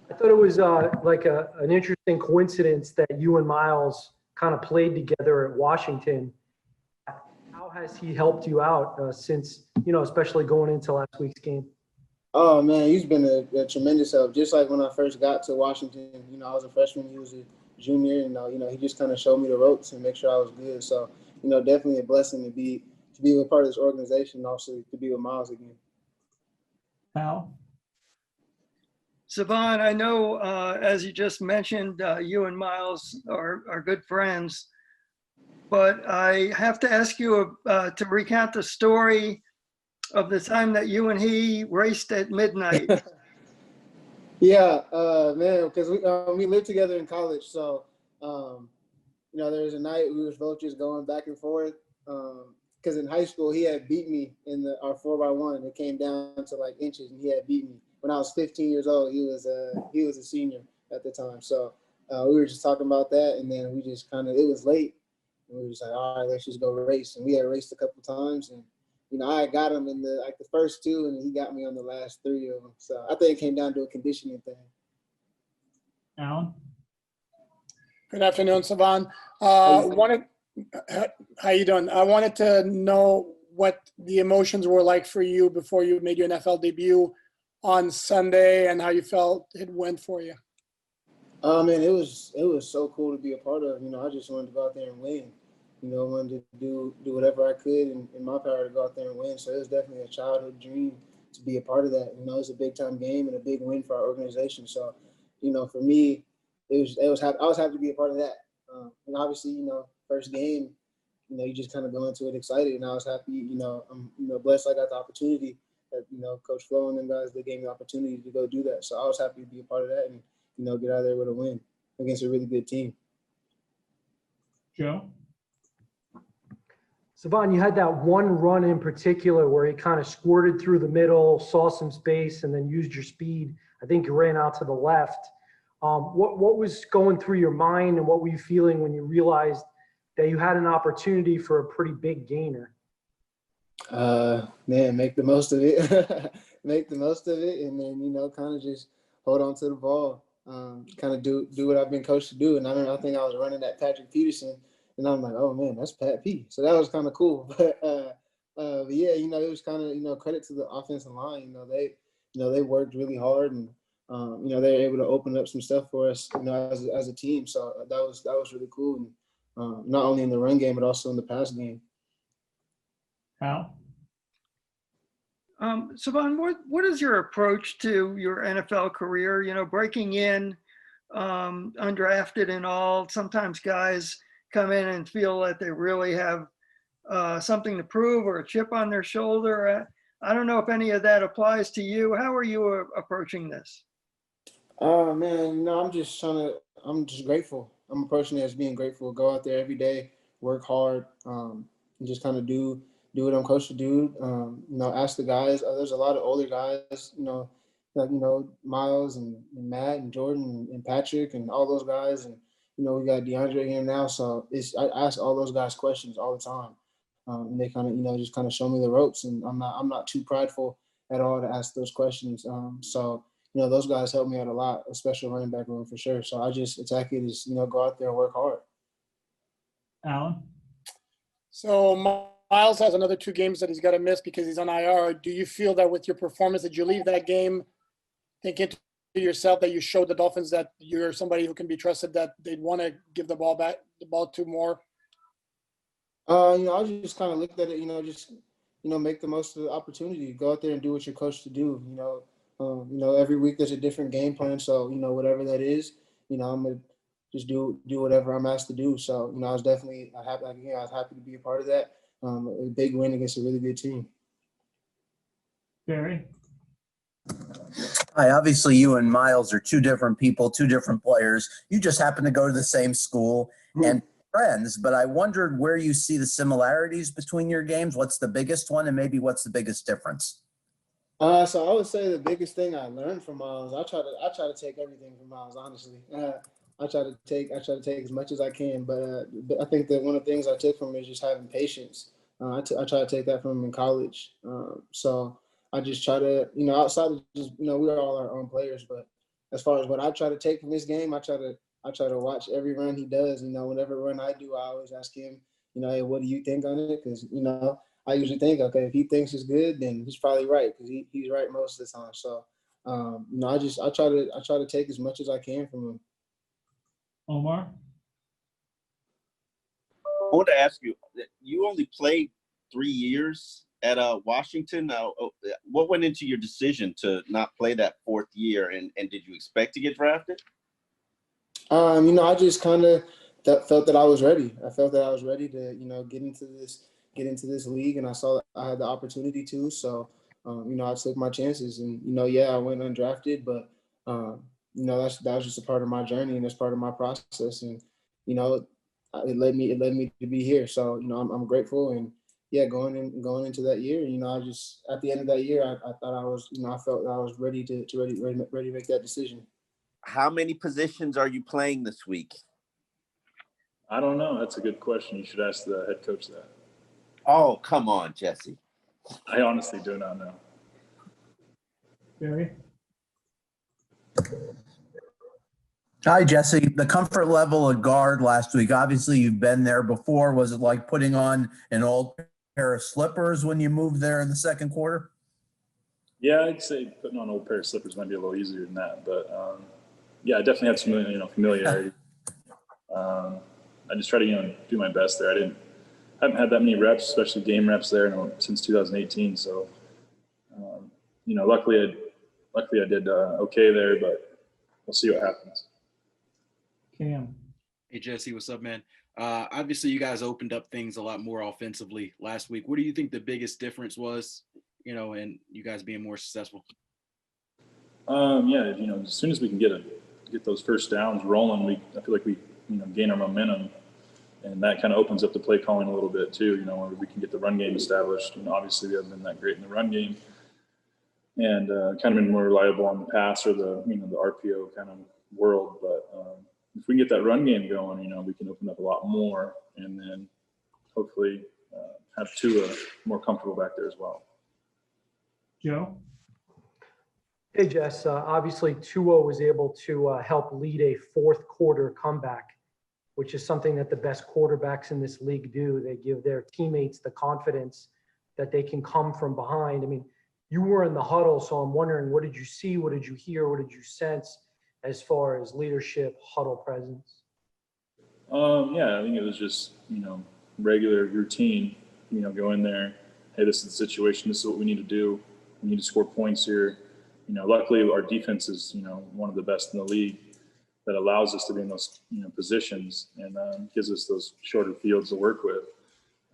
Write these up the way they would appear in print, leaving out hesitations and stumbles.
I thought it was like an interesting coincidence that you and Miles kind of played together at Washington. How has he helped you out since, especially going into last week's game? Oh man, he's been a tremendous help. Just like when I first got to Washington, I was a freshman, he was a junior, and he just kind of showed me the ropes and make sure I was good. So, definitely a blessing to be a part of this organization, and also to be with Miles again. Al? Salvon, I know, as you just mentioned, you and Miles are good friends, but I have to ask you to recount the story of the time that you and he raced at midnight. Yeah, man, because we lived together in college, so there was a night we was both just going back and forth. Because in high school he had beat me in our 4x1. It came down to like inches, and he had beat me when I was 15 years old. He was a senior at the time, so we were just talking about that, and then we just it was late, and we were just like, all right, let's just go race. And we had raced a couple times, and I got him in the first two, and he got me on the last three of them. So I think it came down to a conditioning thing. Alan? Good afternoon, Salvon. How you doing? I wanted to know what the emotions were like for you before you made your NFL debut on Sunday, and how you felt it went for you. Man, it was so cool to be a part of. I just wanted to go out there and win. Wanted to do whatever I could in my power to go out there and win. So it was definitely a childhood dream to be a part of that. It's a big time game and a big win for our organization. So, for me, I was happy to be a part of that. And obviously, first game, you just kind of go into it excited, and I was happy. I'm blessed I got the opportunity that Coach Flo and them guys, they gave me the opportunity to go do that. So I was happy to be a part of that and get out of there with a win against a really good team. Joe? Salvon, you had that one run in particular where he kind of squirted through the middle, saw some space, and then used your speed. I think you ran out to the left. What was going through your mind, and what were you feeling when you realized that you had an opportunity for a pretty big gainer? Man, make the most of it. Make the most of it, and then kind of just hold on to the ball. Kind of do what I've been coached to do. And I think I was running at Patrick Peterson, and I'm like, oh man, that's Pat P. So that was kind of cool. But yeah, it was kind of credit to the offensive line. They worked really hard, and they were able to open up some stuff for us, as a team. So that was really cool. And not only in the run game, but also in the pass game. Al? Salvon, what is your approach to your NFL career? Breaking in undrafted and all, sometimes guys come in and feel that they really have something to prove or a chip on their shoulder. I don't know if any of that applies to you. How are you approaching this? Man, I'm just grateful. I'm approaching it as being grateful. Go out there every day, work hard, and just kind of do what I'm coached to do. Ask the guys. There's a lot of older guys, like Miles and Matt and Jordan and Patrick and all those guys, and we got DeAndre here now. So I ask all those guys questions all the time, and they kind of just kind of show me the ropes. And I'm not too prideful at all to ask those questions. So those guys help me out a lot, especially running back room for sure. So I just attack it as go out there and work hard. Alan? So Miles has another 2 games that he's got to miss because he's on IR. Do you feel that with your performance, did you leave that game thinking to yourself that you showed the Dolphins that you're somebody who can be trusted, that they'd want to give the ball to more? I just kind of looked at it, make the most of the opportunity. Go out there and do what you're coached to do. Every week there's a different game plan. So, whatever that is, I'm going to just do whatever I'm asked to do. So, I was definitely happy to be a part of that. A big win against a really good team. Barry? Hi, obviously you and Miles are 2 different people, 2 different players. You just happen to go to the same school and friends, but I wondered where you see the similarities between your games. What's the biggest one, and maybe what's the biggest difference? So I would say the biggest thing I learned from Miles, I try to take everything from Miles, honestly. I try to take as much as I can, but I think that one of the things I took from him is just having patience. I try to take that from him in college. So I just try to, outside of just, we're all our own players, but as far as what I try to take from this game, I try to watch every run he does. You know, whenever run I do, I always ask him, you know, hey, what do you think on it? Because, you know, I usually think, okay, if he thinks it's good, then he's probably right, because he's right most of the time. So, you know, I try to take as much as I can from him. Omar? I want to ask you, you only played 3 years at Washington. What went into your decision to not play that 4th year, and did you expect to get drafted? You know, I just kind of felt that I was ready. I felt that I was ready to, you know, get into this league, and I saw that I had the opportunity to. So, you know, I took my chances, and, you know, yeah, I went undrafted, but you know, that was just a part of my journey, and that's part of my process, and, you know, it led me to be here. So, you know, I'm grateful, and yeah, going into that year, you know, at the end of that year, I thought I was, you know, I felt that I was ready to make that decision. How many positions are you playing this week? I don't know. That's a good question. You should ask the head coach that. Oh, come on, Jesse. I honestly do not know. Barry? Hi, Jesse. The comfort level of guard last week, obviously you've been there before. Was it like putting on an old pair of slippers when you moved there in the second quarter? Yeah, I'd say putting on an old pair of slippers might be a little easier than that. But, yeah, I definitely had some, you know, familiarity. I just try to, you know, do my best there. I haven't had that many reps, especially game reps there, since 2018. So, you know, luckily I did okay there, but we'll see what happens. Cam? Hey, Jesse, what's up, man? Obviously, you guys opened up things a lot more offensively last week. What do you think the biggest difference was, you know, and you guys being more successful? Yeah, you know, as soon as we can get those first downs rolling, I feel like we, you know, gain our momentum, and that kind of opens up the play calling a little bit too. You know, where we can get the run game established. You know, obviously we haven't been that great in the run game, and kind of been more reliable on the pass or the, you know, the RPO kind of world. But if we can get that run game going, you know, we can open up a lot more, and then hopefully have Tua more comfortable back there as well. Joe? Hey, Jess. Obviously, Tua was able to help lead a fourth quarter comeback, which is something that the best quarterbacks in this league do. They give their teammates the confidence that they can come from behind. I mean, you were in the huddle, so I'm wondering, what did you see? What did you hear? What did you sense as far as leadership, huddle presence? Yeah, I think it was just, you know, regular routine, you know, go in there. Hey, this is the situation. This is what we need to do. We need to score points here. You know, luckily our defense is, you know, one of the best in the league that allows us to be in those, you know, positions, and gives us those shorter fields to work with.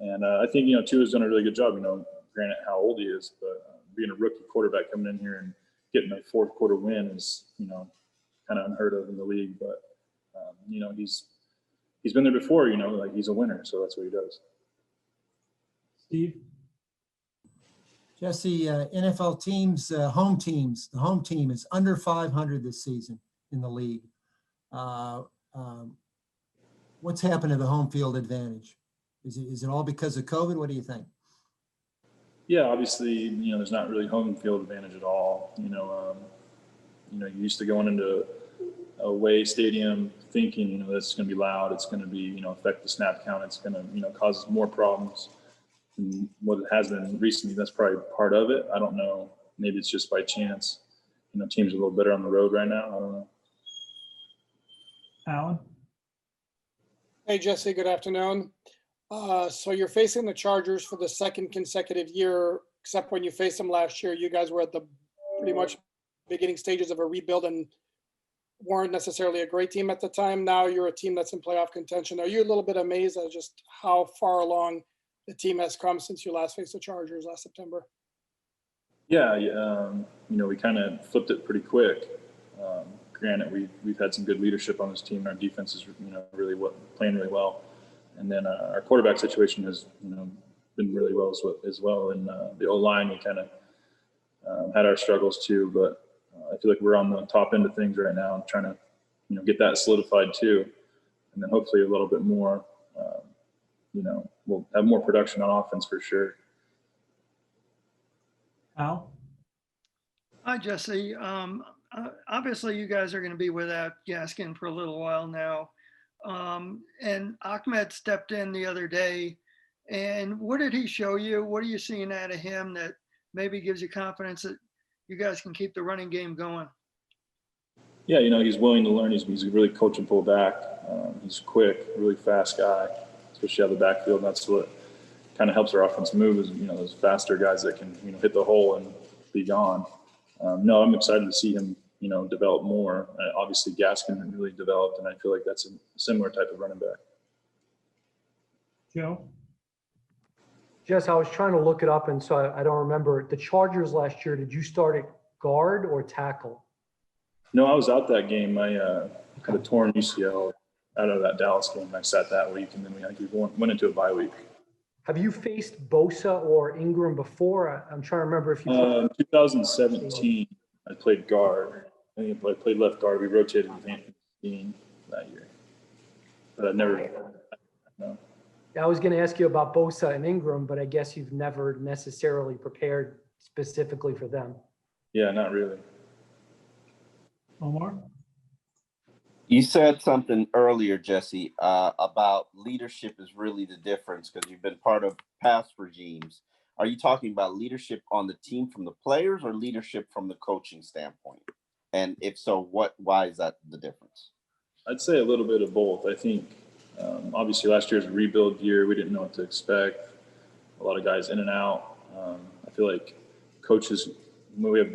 And I think, you know, Tua's done a really good job, you know, granted how old he is, but being a rookie quarterback coming in here and getting a fourth quarter win is, you know, kind of unheard of in the league. But, you know, he's been there before, you know, like he's a winner. So that's what he does. Steve? Jesse, NFL teams, the home team is under 500 this season in the league. What's happened to the home field advantage? Is it all because of COVID? What do you think? Yeah, obviously, you know, there's not really home field advantage at all. You know, you're used to going into a away stadium thinking, you know, that's going to be loud. It's going to be, you know, affect the snap count. It's going to, you know, cause more problems than what it has been recently. That's probably part of it. I don't know. Maybe it's just by chance. You know, teams are a little better on the road right now. I don't know. Alan? Hey, Jesse, good afternoon. So you're facing the Chargers for the second consecutive year, except when you faced them last year, you guys were at the pretty much beginning stages of a rebuild and weren't necessarily a great team at the time. Now you're a team that's in playoff contention. Are you a little bit amazed at just how far along the team has come since you last faced the Chargers last September? Yeah, you know, we kind of flipped it pretty quick. Granted, we've had some good leadership on this team. Our defense is, you know, playing really well. And then our quarterback situation has, you know, been really well as well. And the O-line, we kind of had our struggles too. But I feel like we're on the top end of things right now. I'm trying to, you know, get that solidified too. And then hopefully a little bit more, you know, we'll have more production on offense for sure. Al? Hi, Jesse. obviously you guys are going to be without Gaskin for a little while now. And Ahmed stepped in the other day. And what did he show you? What are you seeing out of him that maybe gives you confidence that you guys can keep the running game going? Yeah, he's willing to learn. He's a really coachable back. He's quick, really fast guy, especially out of the backfield. And that's what kind of helps our offense move is, those faster guys that can, hit the hole and be gone. No, I'm excited to see him, develop more. Obviously, Gaskin really developed, and I feel like that's a similar type of running back. Joe? Jess, I was trying to look it up, and so I don't remember. The Chargers last year, did you start at guard or tackle? No, I was out that game. I had a torn UCL out of that Dallas game. I sat that week, and then we went into a bye week. Have you faced Bosa or Ingram before? I'm trying to remember if you. 2017, I played guard. I think I played left guard. We rotated with Anthony Dean that year, but I never. No. I was going to ask you about Bosa and Ingram, but I guess you've never necessarily prepared specifically for them. Yeah, not really. Omar? You said something earlier, Jesse, about leadership is really the difference because you've been part of past regimes. Are you talking about leadership on the team from the players or leadership from the coaching standpoint? And if so, why is that the difference? I'd say a little bit of both. I think obviously last year's a rebuild year. We didn't know what to expect. A lot of guys in and out. I feel like coaches, we have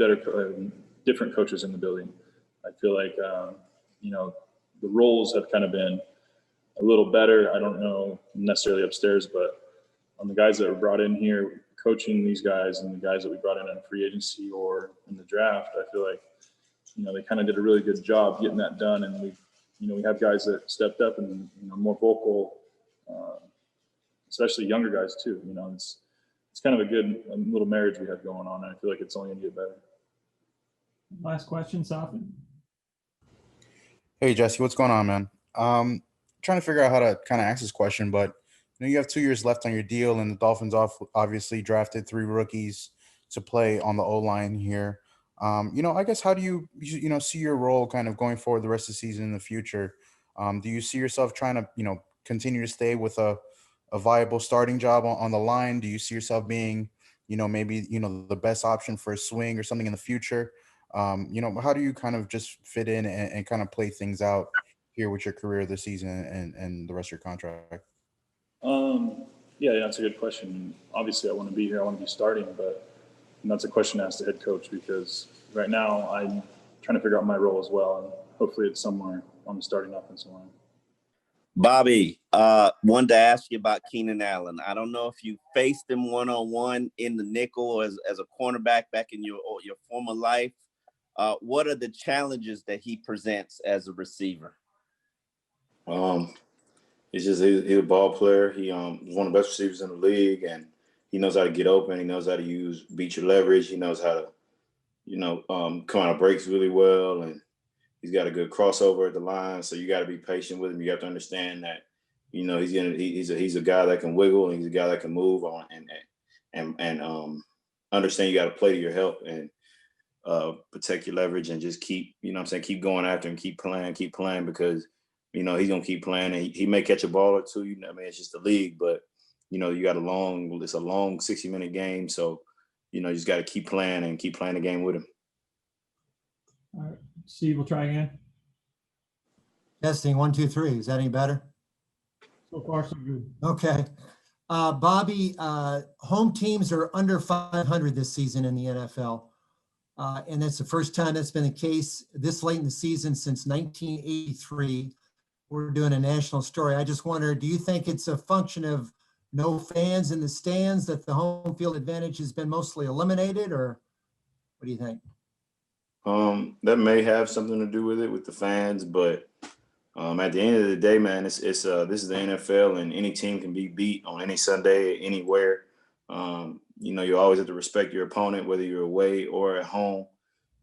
different coaches in the building. I feel like, the roles have kind of been a little better. I don't know necessarily upstairs, but on the guys that were brought in here, coaching these guys and the guys that we brought in free agency or in the draft, I feel like, they kind of did a really good job getting that done. And we have guys that stepped up and, more vocal, especially younger guys too. It's kind of a good little marriage we have going on. And I feel like it's only going to get better. Last question, Safi. Hey, Jesse, what's going on, man? Trying to figure out how to kind of ask this question, but you have 2 years left on your deal, and the Dolphins obviously drafted 3 rookies to play on the O-line here. I guess how do you see your role kind of going forward the rest of the season in the future? Do you see yourself trying to, continue to stay with a viable starting job on the line? Do you see yourself being, maybe, the best option for a swing or something in the future? How do you kind of just fit in and kind of play things out here with your career this season and the rest of your contract? Yeah, that's a good question. Obviously, I want to be here. I want to be starting, but that's a question to ask the head coach because right now I'm trying to figure out my role as well, and hopefully it's somewhere on the starting offensive line. Bobby, wanted to ask you about Keenan Allen. I don't know if you faced him one-on-one in the nickel as a cornerback back in your former life. What are the challenges that he presents as a receiver? He's a ball player. He's one of the best receivers in the league, and he knows how to get open. He knows how to beat your leverage. He knows how to, come out of breaks really well, and he's got a good crossover at the line. So you got to be patient with him. You have to understand that, he's a guy that can wiggle, and he's a guy that can move on, and understand you got to play to your help and protect your leverage and just keep going after him, keep playing because, he's going to keep playing and he may catch a ball or two. It's just the league, but, you got it's a long 60-minute game. So, you just got to keep playing the game with him. All right, Steve, we'll try again. Testing 1, 2, 3. Is that any better? So far, so good. Okay. Bobby, home teams are under 500 this season in the NFL. And that's the first time that's been the case this late in the season since 1983. We're doing a national story. I just wonder, do you think it's a function of no fans in the stands that the home field advantage has been mostly eliminated, or what do you think? That may have something to do with it, with the fans, but at the end of the day, man, this is the NFL, and any team can be beat on any Sunday, anywhere. You always have to respect your opponent, whether you're away or at home,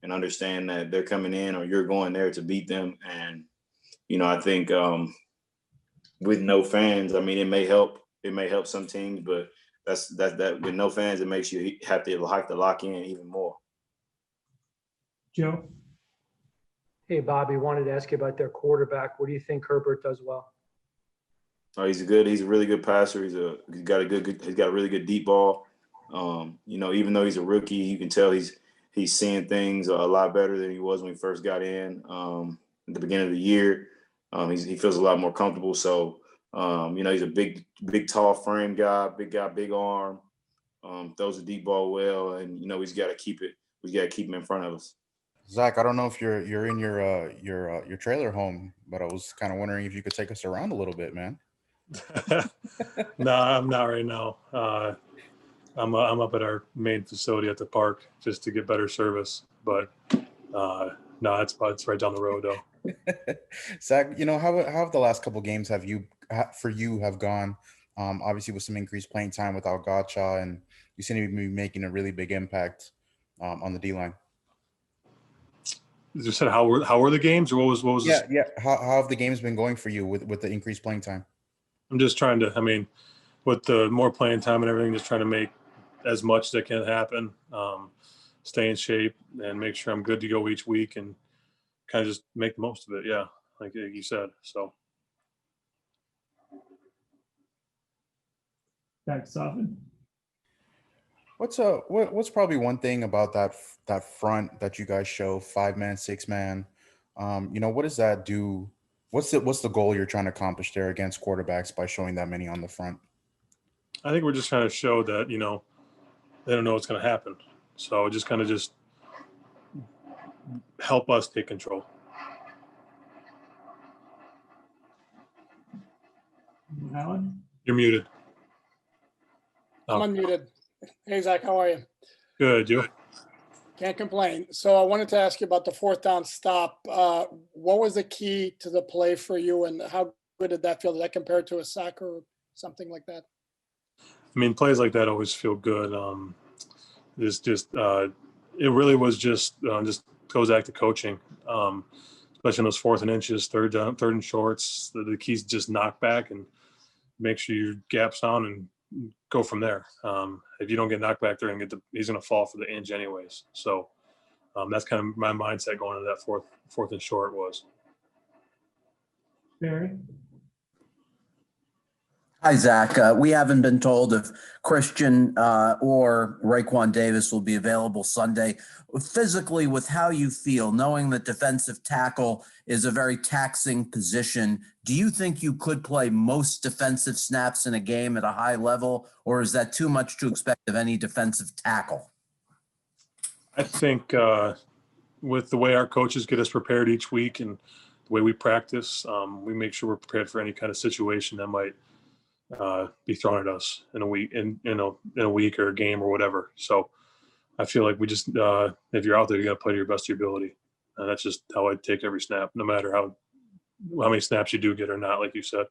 and understand that they're coming in or you're going there to beat them. And, I think with no fans, it may help. It may help some teams, but that with no fans, it makes you have to lock in even more. Joe? Hey, Bobby, wanted to ask you about their quarterback. What do you think Herbert does well? Oh, he's a really good passer. He's got a really good deep ball. Even though he's a rookie, you can tell he's seeing things a lot better than he was when he first got in at the beginning of the year. He feels a lot more comfortable. So, he's a big, tall frame guy, big arm. Throws the deep ball well, and he's got to keep it. We got to keep him in front of us. Zach, I don't know if you're in your trailer home, but I was kind of wondering if you could take us around a little bit, man. No, I'm not right now. I'm up at our main facility at the park just to get better service. But no, it's right down the road though. Zach, how have the last couple games have gone? Obviously with some increased playing time without Gotcha, and you seem to be making a really big impact on the D line. You said how were the games, or what was? Yeah. How have the games been going for you with the increased playing time? I'm just trying to. I mean, with the more playing time and everything, just trying to make as much that can happen. Stay in shape and make sure I'm good to go each week, and kind of just make the most of it. Yeah, like you said. So. Back to Salvon. What's probably one thing about that front that you guys show, 5-man, 6-man? What does that do? What's the goal you're trying to accomplish there against quarterbacks by showing that many on the front? I think we're just trying to show that they don't know what's going to happen, so just kind of help us take control. Alan? You're muted. I'm unmuted. Hey, Zach, how are you? Good, you? Can't complain. So I wanted to ask you about the 4th down stop. What was the key to the play for you, and how good did that feel? Did that compare to a sack or something like that? I mean, plays like that always feel good. It really was just goes back to coaching, especially in those 4th and inches, 3rd and shorts. The key's just knock back and make sure your gap's down and go from there. If you don't get knocked back there and he's going to fall for the inch anyways. So that's kind of my mindset going into that 4th and short was. Barry? Hi, Zach. We haven't been told if Christian or Raekwon Davis will be available Sunday. Physically, with how you feel, knowing that defensive tackle is a very taxing position, do you think you could play most defensive snaps in a game at a high level, or is that too much to expect of any defensive tackle? I think with the way our coaches get us prepared each week and the way we practice, we make sure we're prepared for any kind of situation that might be thrown at us in a week or a game or whatever. So I feel like we just if you're out there, you got to play to your best of your ability, and that's just how I take every snap, no matter how many snaps you do get or not, like you said.